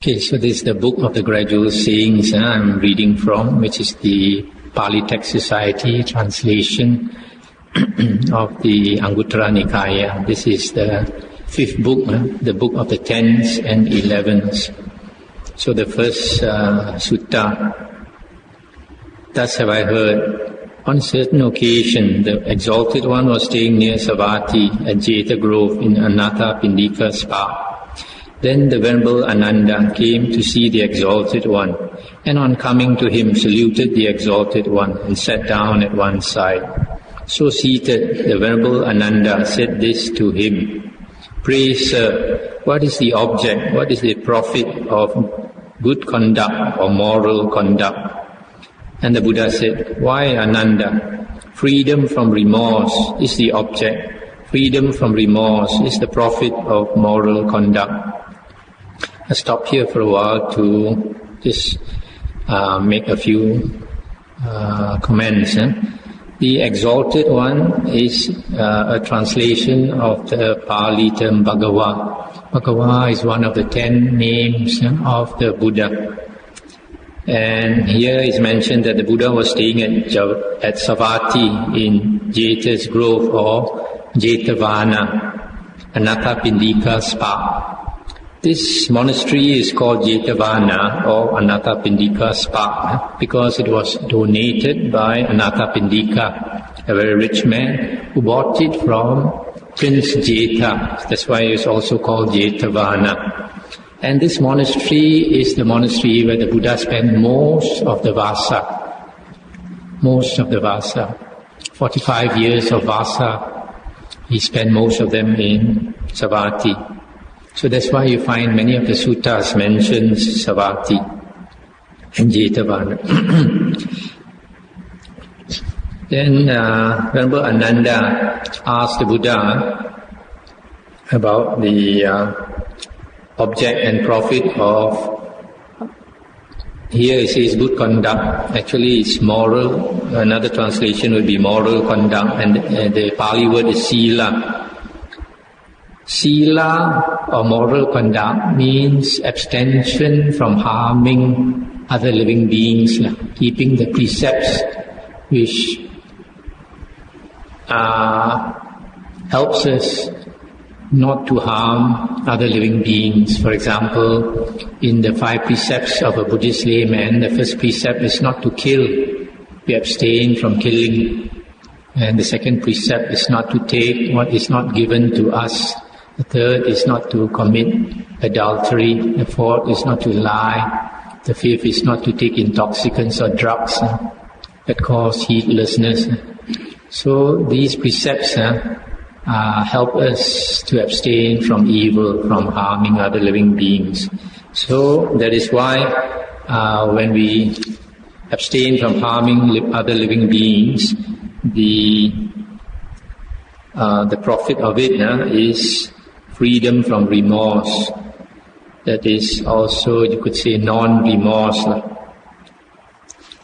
Okay, so this is the book of the gradual sayings I'm reading from, which is the Pali Text Society translation of the Anguttara Nikaya. This is the fifth book, the book of the 10s and 11s. So the first sutta, thus have I heard, on a certain occasion the Exalted One was staying near Savatthi at Jeta Grove in Anathapindika Spa. Then the Venerable Ananda came to see the Exalted One, and on coming to him saluted the Exalted One and sat down at one side. So seated, the Venerable Ananda said this to him: "Pray, sir, what is the object, what is the profit of good conduct or moral conduct?" And the Buddha said, "Why, Ananda? Freedom from remorse is the object. Freedom from remorse is the profit of moral conduct." I'll stop here for a while to just make a few comments. The Exalted One is a translation of the Pali term Bhagava. Bhagava is one of the 10 names of the Buddha. And here is mentioned that the Buddha was staying at Savatthi in Jeta's Grove or Jetavana, Anathapindika Spa. This monastery is called Jetavana or Anathapindika Spa because it was donated by Anathapindika, a very rich man who bought it from Prince Jeta. That's why it's also called Jetavana. And this monastery is the monastery where the Buddha spent most of the Vasa. 45 years of Vasa, he spent most of them in Savatthi. So that's why you find many of the suttas mentions Savatthi and Jetavana. Then Venerable Ananda asked the Buddha about the object and profit of, here it says good conduct, actually it's moral, another translation would be moral conduct, and the Pali word is sila. Sila or moral conduct means abstention from harming other living beings, keeping the precepts which helps us not to harm other living beings. For example, in the 5 precepts of a Buddhist layman, the first precept is not to kill. We abstain from killing. And the second precept is not to take what is not given to us. The third is not to commit adultery. The fourth is not to lie. The fifth is not to take intoxicants or drugs that cause heedlessness. So these precepts help us to abstain from evil, from harming other living beings. So that is why when we abstain from harming other living beings, the profit of it is freedom from remorse. That is also, you could say, non-remorse,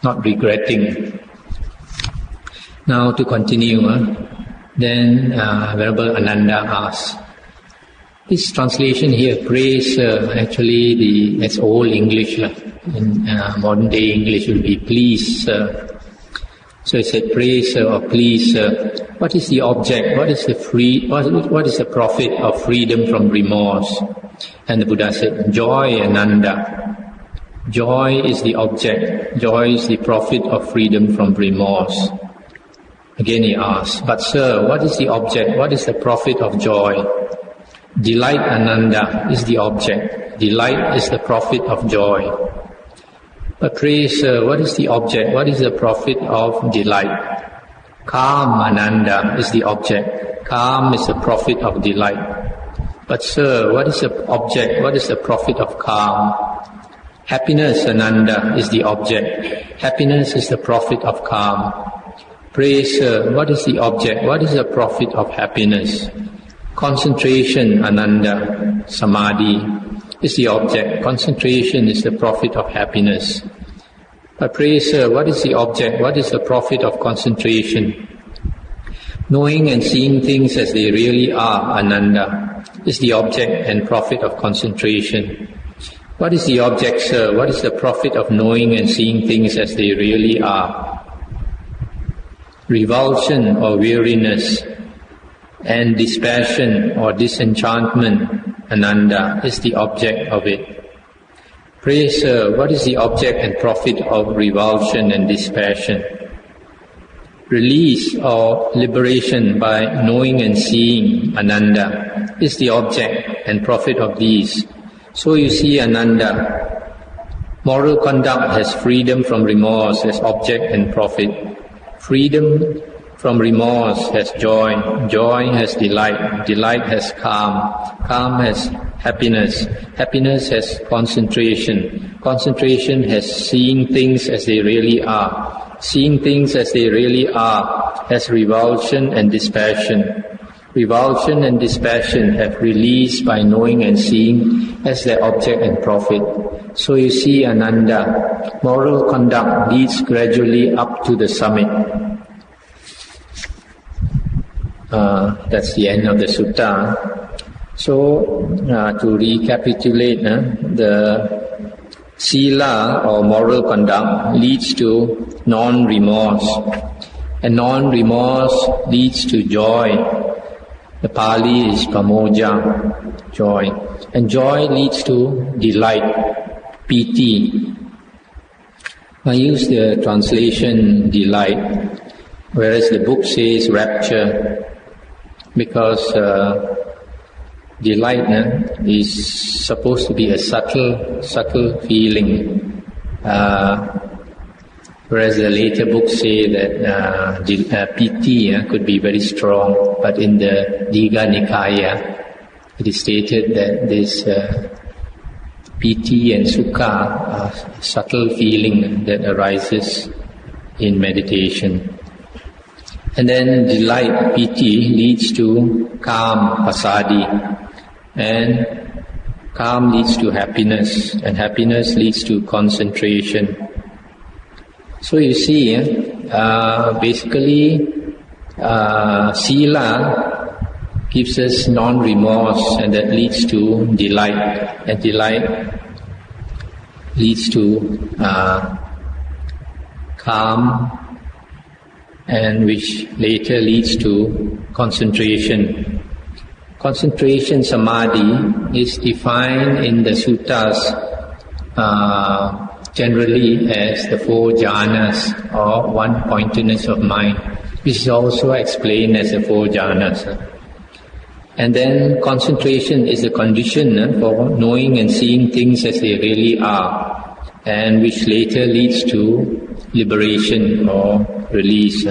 not regretting. Now to continue, then Venerable Ananda asks, this translation here, praise, actually that's old English. In modern day English will be please, sir. So it said, praise, sir, or please, sir. What is the object? What is the what is the profit of freedom from remorse? And the Buddha said, joy, Ananda. Joy is the object. Joy is the profit of freedom from remorse. Again he asks, but sir, what is the object? What is the profit of joy? Delight, Ananda, is the object. Delight is the profit of joy. But pray, sir, what is the object? What is the profit of delight? Calm, Ananda, is the object. Calm is the profit of delight. But sir, what is the object? What is the profit of calm? Happiness, Ananda, is the object. Happiness is the profit of calm. Pray, sir, what is the object? What is the profit of happiness? Concentration, Ananda, Samadhi, is the object. Concentration is the profit of happiness. But pray, sir, what is the object? What is the profit of concentration? Knowing and seeing things as they really are, Ananda, is the object and profit of concentration. What is the object, sir? What is the profit of knowing and seeing things as they really are? Revulsion or weariness, and dispassion or disenchantment, ananda, is the object of it. Pray, sir, what is the object and profit of revulsion and dispassion? Release or liberation by knowing and seeing, ananda, is the object and profit of these. So you see, ananda, moral conduct has freedom from remorse as object and profit. Freedom from remorse has joy, joy has delight, delight has calm, calm has happiness, happiness has concentration, concentration has seeing things as they really are, seeing things as they really are has revulsion and dispassion. Revulsion and dispassion have release by knowing and seeing as their object and profit. So you see, ananda, moral conduct leads gradually up to the summit. That's the end of the sutta. So, to recapitulate, the sila or moral conduct leads to non-remorse, and non-remorse leads to joy. The Pali is pamoja, joy, and joy leads to delight, piti. I use the translation delight, whereas the book says rapture, because delight is supposed to be a subtle feeling, whereas the later books say that piti could be very strong. But in the Digha Nikaya, it is stated that this piti and sukha are subtle feeling that arises in meditation. And then delight, piti, leads to calm, pasadi, and calm leads to happiness, and happiness leads to concentration. So you see, basically, sila gives us non-remorse, and that leads to delight, and delight leads to calm, and which later leads to concentration. Concentration samadhi is defined in the suttas generally as the four jhanas, or one-pointedness of mind, which is also explained as the four jhanas. And then concentration is a condition for knowing and seeing things as they really are, and which later leads to liberation or release.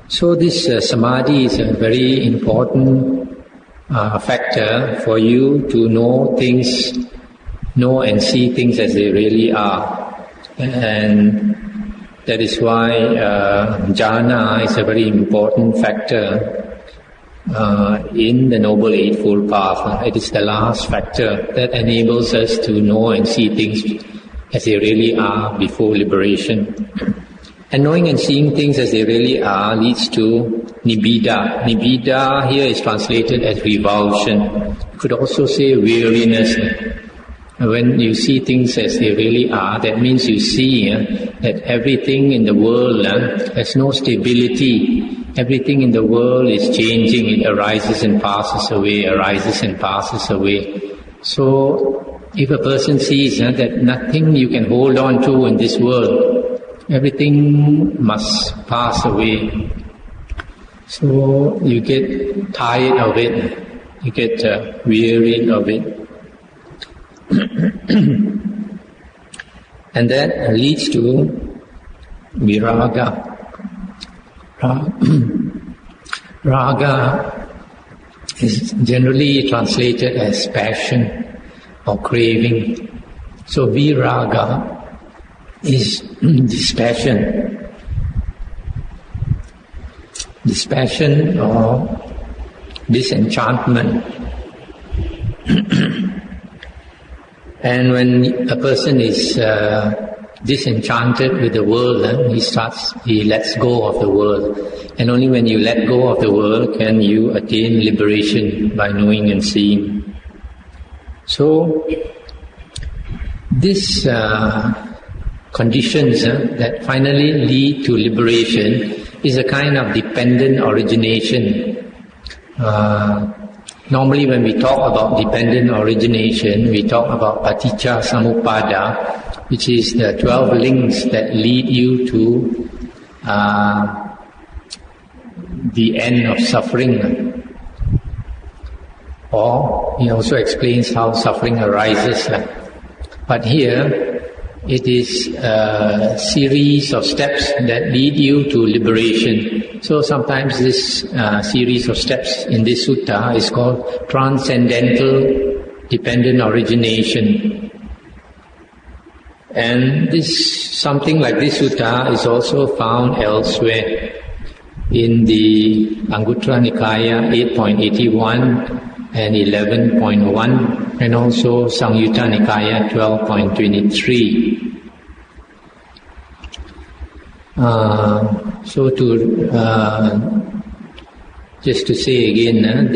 So this samadhi is a very important factor for you to know and see things as they really are. And that is why jhana is a very important factor in the Noble Eightfold Path. It is the last factor that enables us to know and see things as they really are before liberation. And knowing and seeing things as they really are leads to nibbida. Nibbida here is translated as revulsion. You could also say weariness. When you see things as they really are, that means you see that everything in the world has no stability. Everything in the world is changing. It arises and passes away, arises and passes away. So, if a person sees that nothing you can hold on to in this world, everything must pass away. So, you get tired of it. You get wearied of it. And that leads to viraga. Raga is generally translated as passion or craving. So viraga is dispassion. Dispassion or disenchantment. And when a person is disenchanted with the world, he lets go of the world. And only when you let go of the world can you attain liberation by knowing and seeing. So, these conditions that finally lead to liberation is a kind of dependent origination. Normally when we talk about dependent origination, we talk about paticca samuppada, which is the 12 links that lead you to the end of suffering. Or he also explains how suffering arises. But here, it is a series of steps that lead you to liberation. So sometimes this series of steps in this sutta is called Transcendental Dependent Origination. And something like this sutta is also found elsewhere in the Anguttara Nikaya 8.81 and 11.1, and also Samyutta Nikaya 12.23. So just to say again,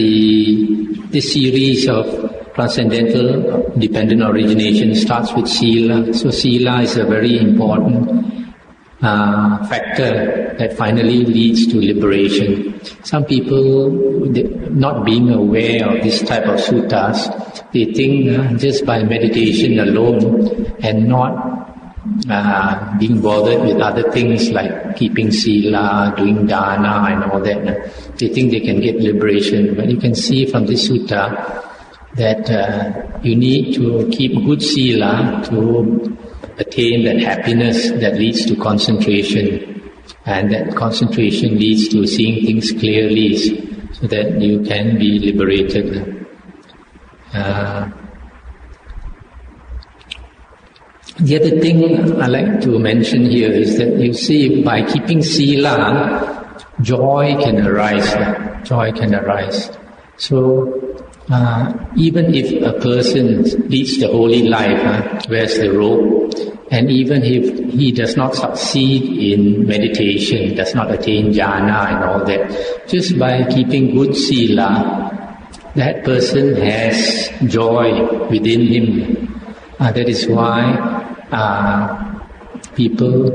this series of transcendental dependent origination starts with sila. So sila is a very important factor that finally leads to liberation. Some people, not being aware of this type of suttas, they think just by meditation alone and not being bothered with other things like keeping sila, doing dana and all that, they think they can get liberation. But you can see from this sutta that you need to keep good sila to attain that happiness that leads to concentration, and that concentration leads to seeing things clearly so that you can be liberated. The other thing I like to mention here is that you see, by keeping sila, joy can arise. Joy can arise. So even if a person leads the holy life, wears the robe, and even if he does not succeed in meditation, does not attain jhana and all that, just by keeping good sila, that person has joy within him. That is why people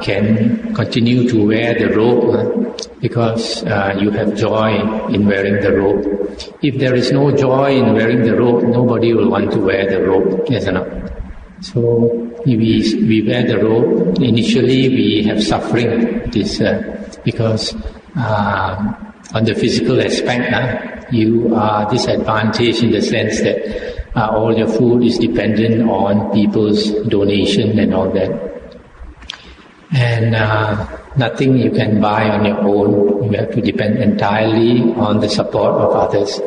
can continue to wear the robe, because you have joy in wearing the robe. If there is no joy in wearing the robe, nobody will want to wear the robe, isn't it? So we wear the robe. Initially we have suffering, because on the physical aspect, you are disadvantaged in the sense that all your food is dependent on people's donation and all that. And nothing you can buy on your own. You have to depend entirely on the support of others.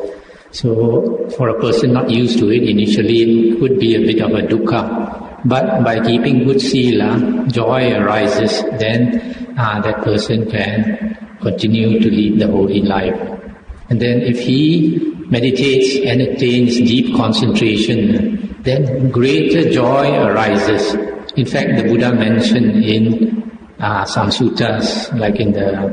So for a person not used to it, initially it could be a bit of a dukkha. But by keeping good sila, joy arises, then that person can continue to lead the holy life. And then if he meditates and attains deep concentration, then greater joy arises. In fact, the Buddha mentioned in some suttas, like in the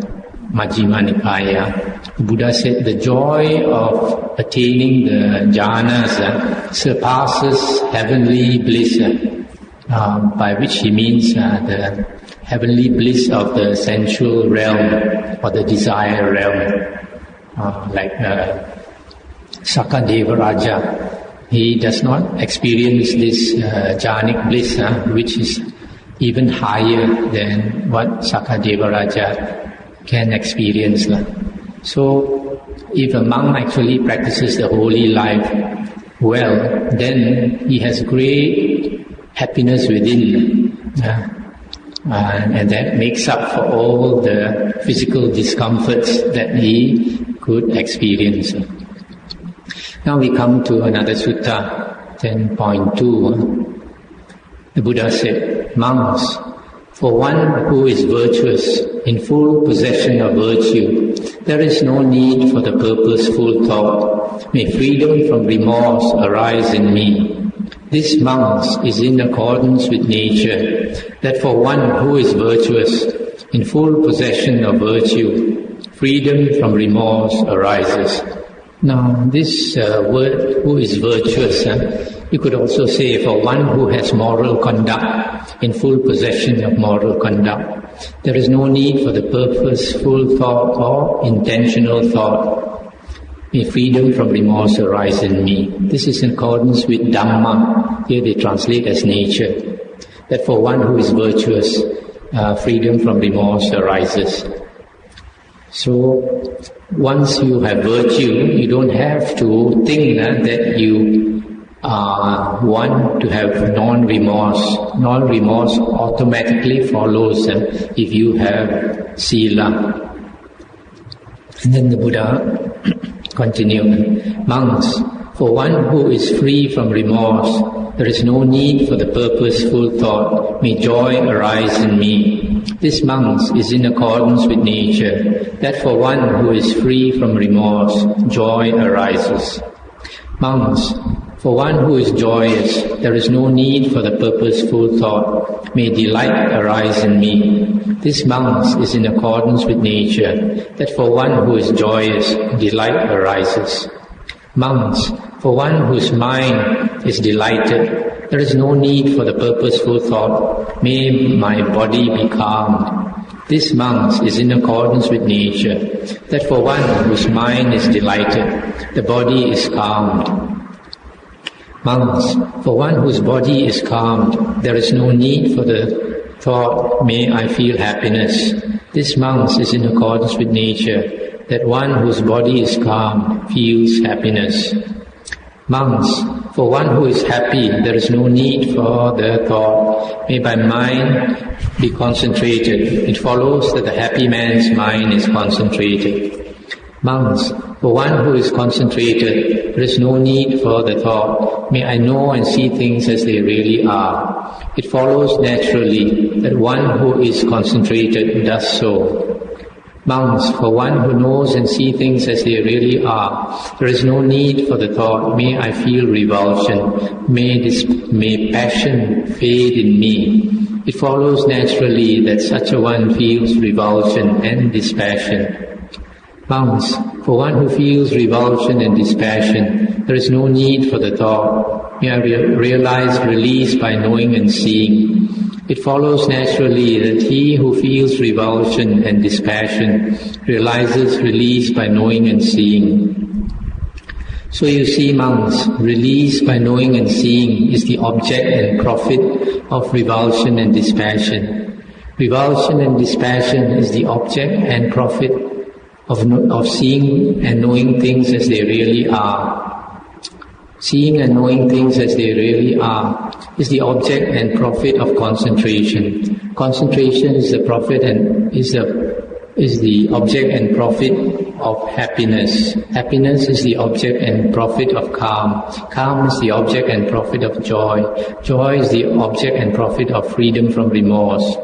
Majjhima Nikaya, the Buddha said the joy of attaining the jhanas surpasses heavenly bliss, by which he means the heavenly bliss of the sensual realm or the desire realm, like Sakadeva Raja. He does not experience this jhanic bliss, which is even higher than what Sakadeva Raja can experience. So, if a monk actually practices the holy life well, then he has great happiness within, and that makes up for all the physical discomforts that he could experience. Now we come to another sutta, 10.2. The Buddha said, "Monks, for one who is virtuous, in full possession of virtue, there is no need for the purposeful thought, may freedom from remorse arise in me. This, monks, is in accordance with nature, that for one who is virtuous, in full possession of virtue, freedom from remorse arises. Now, this word, who is virtuous, you could also say for one who has moral conduct, in full possession of moral conduct. There is no need for the purposeful thought or intentional thought. May freedom from remorse arise in me. This is in accordance with Dhamma. Here they translate as nature. That for one who is virtuous, freedom from remorse arises. So, once you have virtue, you don't have to think that you want to have non-remorse. Non-remorse automatically follows if you have sila. And then the Buddha continued, monks, for one who is free from remorse, there is no need for the purposeful thought, may joy arise in me. This, monks, is in accordance with nature, that for one who is free from remorse, joy arises. Monks, for one who is joyous, there is no need for the purposeful thought, may delight arise in me. This, monks, is in accordance with nature, that for one who is joyous, delight arises. Monks, for one whose mind is delighted, there is no need for the purposeful thought, may my body be calmed. This, monks, is in accordance with nature, that for one whose mind is delighted, the body is calmed. Monks, for one whose body is calmed, there is no need for the thought, may I feel happiness. This, monks, is in accordance with nature, that one whose body is calm feels happiness. Monks, for one who is happy, there is no need for the thought, may my mind be concentrated. It follows that the happy man's mind is concentrated. Monks, for one who is concentrated, there is no need for the thought, may I know and see things as they really are. It follows naturally that one who is concentrated does so. Monks, for one who knows and sees things as they really are, there is no need for the thought, may I feel revulsion, may passion fade in me. It follows naturally that such a one feels revulsion and dispassion. Monks, for one who feels revulsion and dispassion, there is no need for the thought, may I realize release by knowing and seeing. It follows naturally that he who feels revulsion and dispassion realizes release by knowing and seeing. So you see, monks, release by knowing and seeing is the object and profit of revulsion and dispassion. Revulsion and dispassion is the object and profit of seeing and knowing things as they really are. Seeing and knowing things as they really are is the object and profit of concentration. Concentration is the profit and is the object and profit of happiness. Happiness is the object and profit of calm. Calm is the object and profit of joy. Joy is the object and profit of freedom from remorse.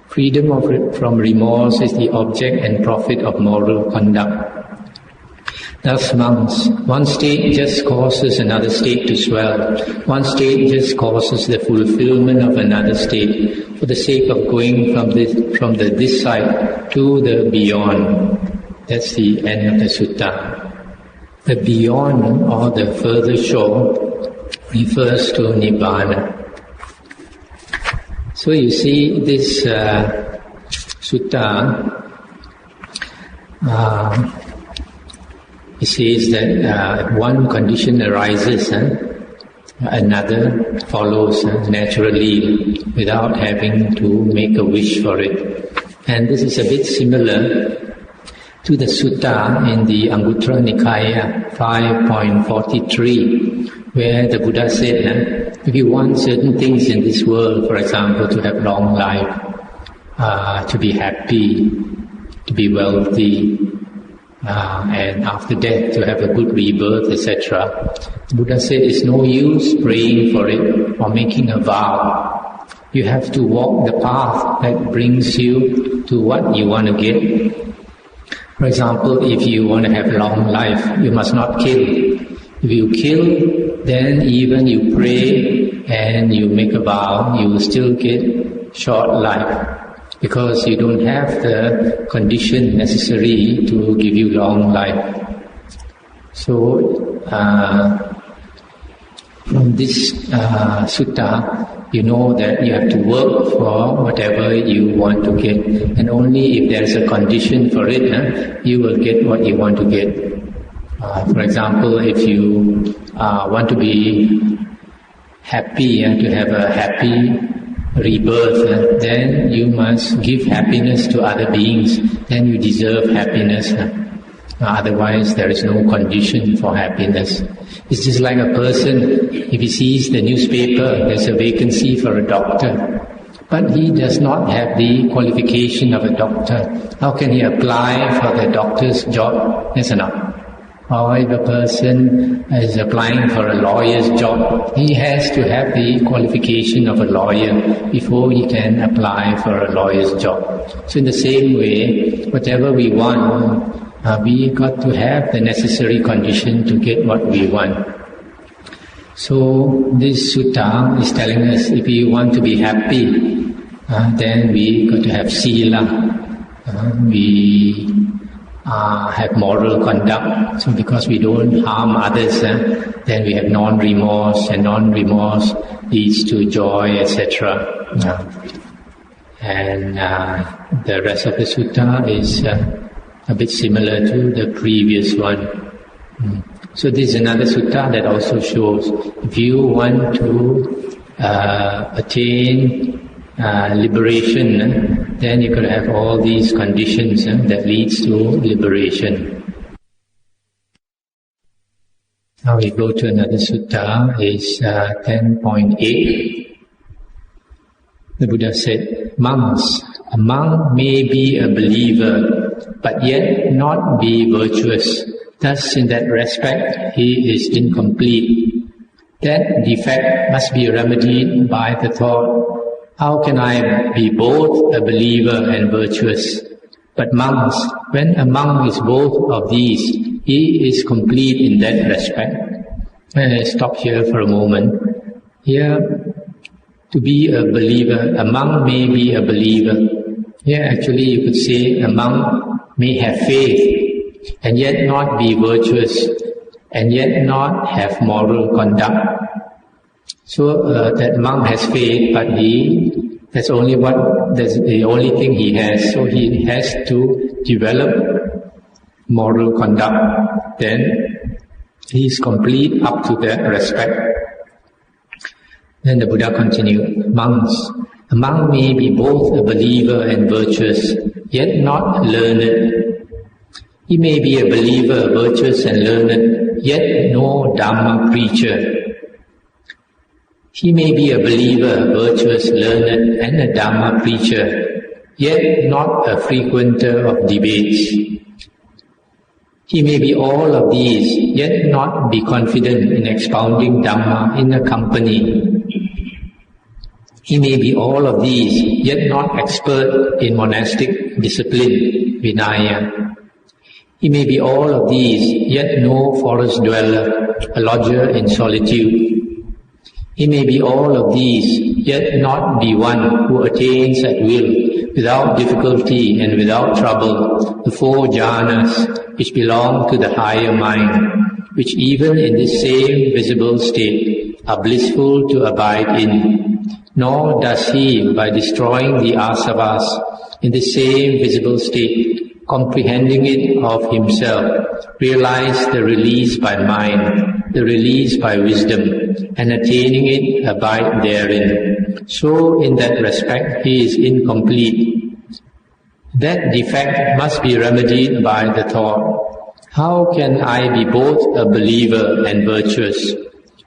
Freedom from remorse is the object and profit of moral conduct. Thus, monks, one state just causes another state to swell. One state just causes the fulfillment of another state for the sake of going from this side to the beyond. That's the end of the sutta. The beyond, or the further shore, refers to Nibbana. So you see, this sutta, it says that one condition arises, another follows naturally without having to make a wish for it. And this is a bit similar to the sutta in the Anguttara Nikaya 5.43, where the Buddha said, if you want certain things in this world, for example, to have long life, to be happy, to be wealthy, and after death to have a good rebirth, etc. The Buddha said it's no use praying for it or making a vow. You have to walk the path that brings you to what you want to get. For example, if you want to have long life, you must not kill. If you kill, then even you pray and you make a vow, you will still get short life, because you don't have the condition necessary to give you long life. So, from this sutta, you know that you have to work for whatever you want to get, and only if there is a condition for it, you will get what you want to get. For example, if you want to be happy, to have a happy rebirth, then you must give happiness to other beings, then you deserve happiness. Otherwise, there is no condition for happiness. It's just like a person, if he sees the newspaper, there's a vacancy for a doctor, but he does not have the qualification of a doctor. How can he apply for the doctor's job? Yes or no? Or if a person is applying for a lawyer's job, he has to have the qualification of a lawyer before he can apply for a lawyer's job. So in the same way, whatever we want, we got to have the necessary condition to get what we want. So this sutta is telling us, if we want to be happy, then we got to have sila. We have moral conduct. So because we don't harm others, then we have non-remorse, and non-remorse leads to joy, etc. And the rest of the sutta is a bit similar to the previous one. So this is another sutta that also shows, if you want to attain liberation, then you could have all these conditions that leads to liberation. Now we go to another sutta, is 10.8. The Buddha said, monks, a monk may be a believer, but yet not be virtuous. Thus, in that respect, he is incomplete. That defect must be remedied by the thought, how can I be both a believer and virtuous? But monks, when a monk is both of these, he is complete in that respect. I stop here for a moment. Here, to be a believer, a monk may be a believer. Here actually you could say a monk may have faith and yet not be virtuous and yet not have moral conduct. So that monk has faith, but that's the only thing he has. So he has to develop moral conduct. Then he is complete up to that respect. Then the Buddha continued, monks, a monk may be both a believer and virtuous, yet not learned. He may be a believer, virtuous and learned, yet no Dhamma preacher. He may be a believer, virtuous, learned, and a Dhamma preacher, yet not a frequenter of debates. He may be all of these, yet not be confident in expounding Dhamma in a company. He may be all of these, yet not expert in monastic discipline, Vinaya. He may be all of these, yet no forest dweller, a lodger in solitude. He may be all of these, yet not be one who attains at will, without difficulty and without trouble, the four jhanas which belong to the higher mind, which even in this same visible state are blissful to abide in. Nor does he, by destroying the asavas in the same visible state, comprehending it of himself, realize the release by mind, the release by wisdom, and attaining it abide therein. So in that respect he is incomplete. That defect must be remedied by the thought, how can I be both a believer and virtuous,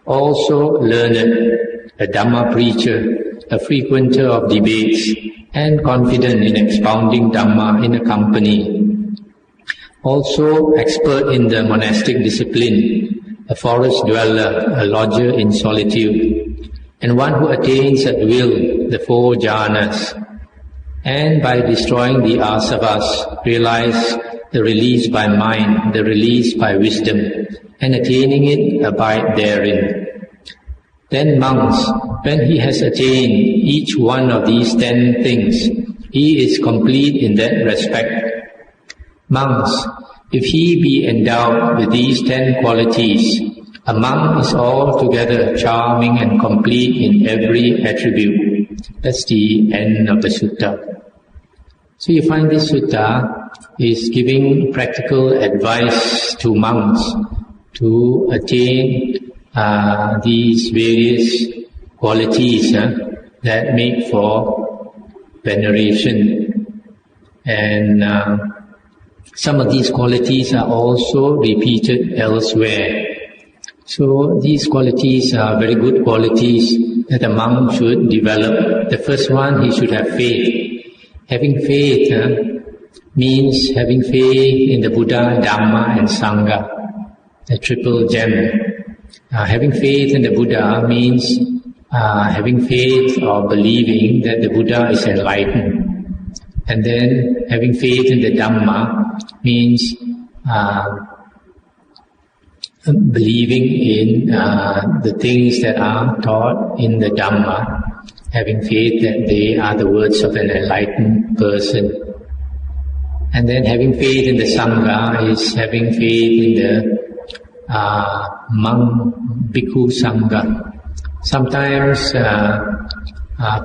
also learned, a Dhamma preacher, a frequenter of debates, and confident in expounding Dhamma in a company, also expert in the monastic discipline, a forest dweller, a lodger in solitude, and one who attains at will the four jhanas, and by destroying the asavas, realize the release by mind, the release by wisdom, and attaining it abide therein. Then monks, when he has attained each one of these 10 things, he is complete in that respect. Monks, If he be endowed with these 10 qualities, a monk is altogether charming and complete in every attribute. That's the end of the sutta. So you find this sutta is giving practical advice to monks to attain these various qualities that make for veneration. And some of these qualities are also repeated elsewhere. So these qualities are very good qualities that a monk should develop. The first one, he should have faith. Having faith means having faith in the Buddha, Dhamma and Sangha, the triple gem. Having faith in the Buddha means having faith or believing that the Buddha is enlightened. And then having faith in the Dhamma means believing in the things that are taught in the Dhamma, having faith that they are the words of an enlightened person. And then having faith in the Sangha is having faith in the monk, bhikkhu Sangha. Sometimes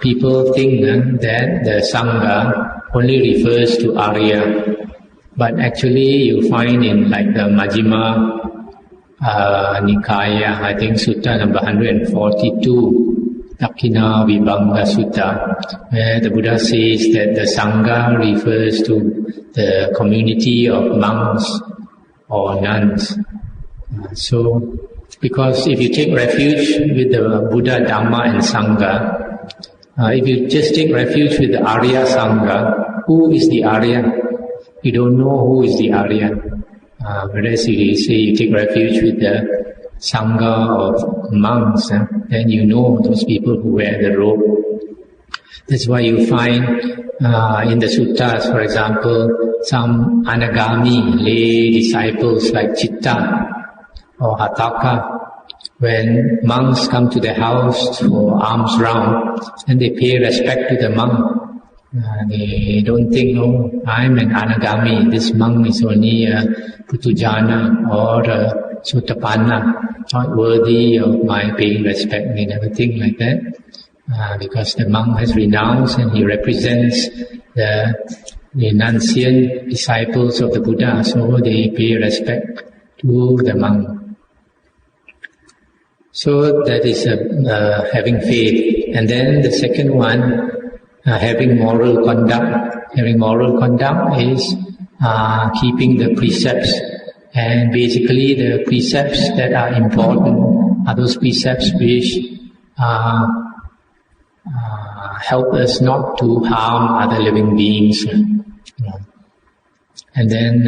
people think that the Sangha only refers to Arya, but actually you find in like the Majjhima Nikaya, I think Sutta number 142, Dakkina Vibhanga Sutta, where the Buddha says that the Sangha refers to the community of monks or nuns. So, because if you take refuge with the Buddha, Dhamma and Sangha, if you just take refuge with the Arya Sangha, who is the Arya? You don't know who is the Arya. Whereas if you say you take refuge with the Sangha of monks, then you know those people who wear the robe. That's why you find in the suttas, for example, some anagami lay disciples like Chitta or Hataka. When monks come to their house for alms round, and they pay respect to the monk, they don't think, oh, I'm an anagami, this monk is only a putujana or a sotapanna, not worthy of my paying respect. They never think like that, because the monk has renounced and he represents the renunciant disciples of the Buddha, so they pay respect to the monk. So that is having faith. And then the second one, having moral conduct. Having moral conduct is keeping the precepts. And basically the precepts that are important are those precepts which help us not to harm other living beings. And then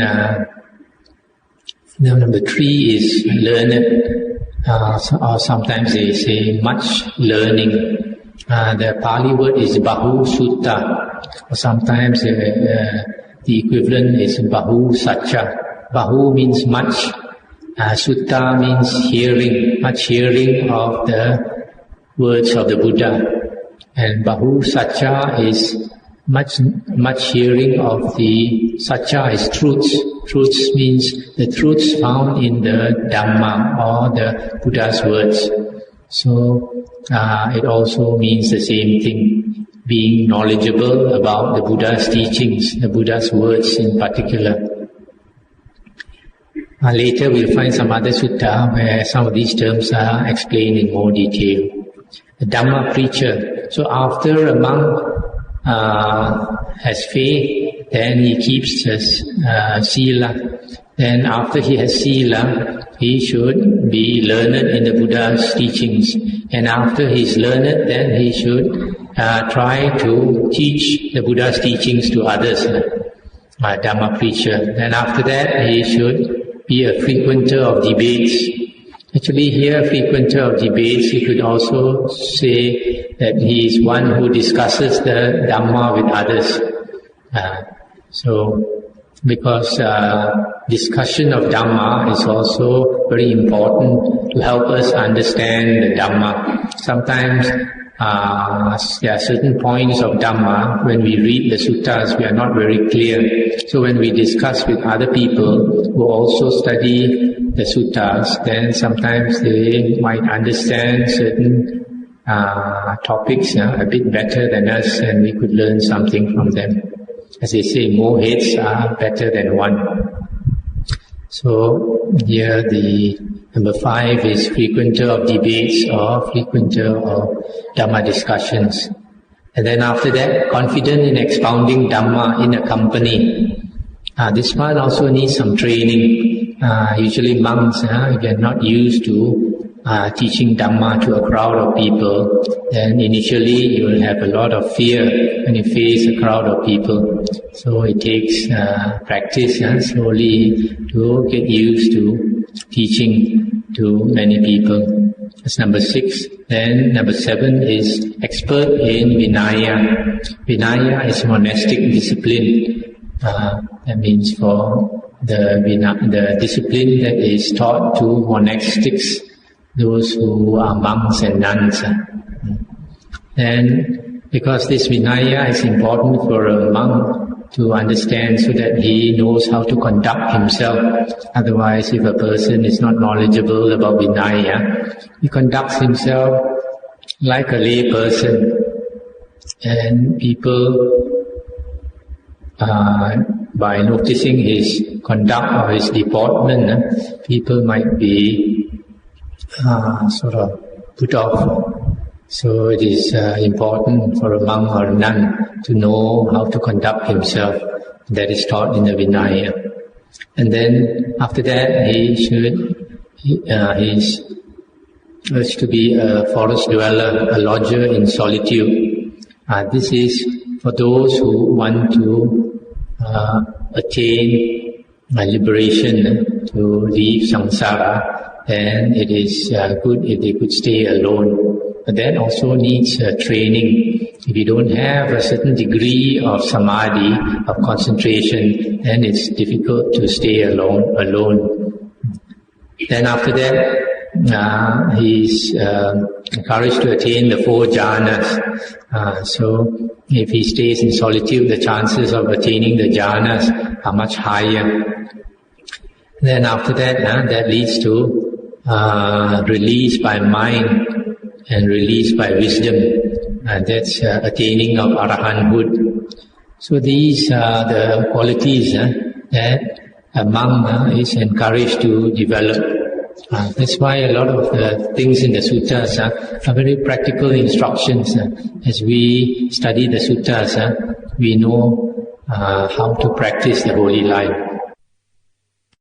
number 3 is learned. Or sometimes they say much learning. The Pali word is Bahu Sutta, or sometimes the equivalent is Bahu Satcha. Bahu means much, Sutta means hearing, much hearing of the words of the Buddha. And Bahu Satcha is much hearing of the Satcha is truths. Truths means the truths found in the Dhamma or the Buddha's words. So it also means the same thing, being knowledgeable about the Buddha's teachings, the Buddha's words in particular. Later we'll find some other sutta where some of these terms are explained in more detail. The Dhamma preacher. So after a monk has faith, then he keeps his sila. Then after he has sila, he should be learned in the Buddha's teachings. And after he's learned, then he should try to teach the Buddha's teachings to others. Dhamma preacher. Then after that, he should be a frequenter of debates. Actually here, frequenter of debates, you could also say that he is one who discusses the Dhamma with others. Because discussion of Dhamma is also very important to help us understand the Dhamma. Sometimes there are certain points of Dhamma, when we read the suttas, we are not very clear. So when we discuss with other people who also study the suttas, then sometimes they might understand certain topics a bit better than us, and we could learn something from them. As they say, more heads are better than one. So here the number 5 is frequenter of debates or frequenter of Dhamma discussions. And then after that, confident in expounding Dhamma in a company. This one also needs some training. Usually monks, if they are not used to teaching Dhamma to a crowd of people, then initially you will have a lot of fear when you face a crowd of people. So it takes practice slowly to get used to teaching to many people. That's number 6. Then number 7 is expert in Vinaya. Vinaya is monastic discipline. That means for the discipline that is taught to monastics, those who are monks and nuns. And because this Vinaya is important for a monk to understand, so that he knows how to conduct himself. Otherwise, if a person is not knowledgeable about Vinaya, he conducts himself like a lay person. And people, by noticing his conduct or his deportment, people might be sort of put off. So it is important for a monk or a nun to know how to conduct himself. That is taught in the Vinaya. And then after that, he is to be a forest dweller, a lodger in solitude. This is for those who want to attain liberation, to leave samsara. Then it is good if they could stay alone. But that also needs training. If you don't have a certain degree of samadhi, of concentration, then it's difficult to stay alone. Then after that, he's encouraged to attain the 4 jhanas. So if he stays in solitude, the chances of attaining the jhanas are much higher. Then after that, that leads to release by mind and release by wisdom. That's attaining of arahanthood. So these are the qualities that a monk is encouraged to develop. That's why a lot of the things in the suttas are very practical instructions. As we study the suttas, we know how to practice the holy life.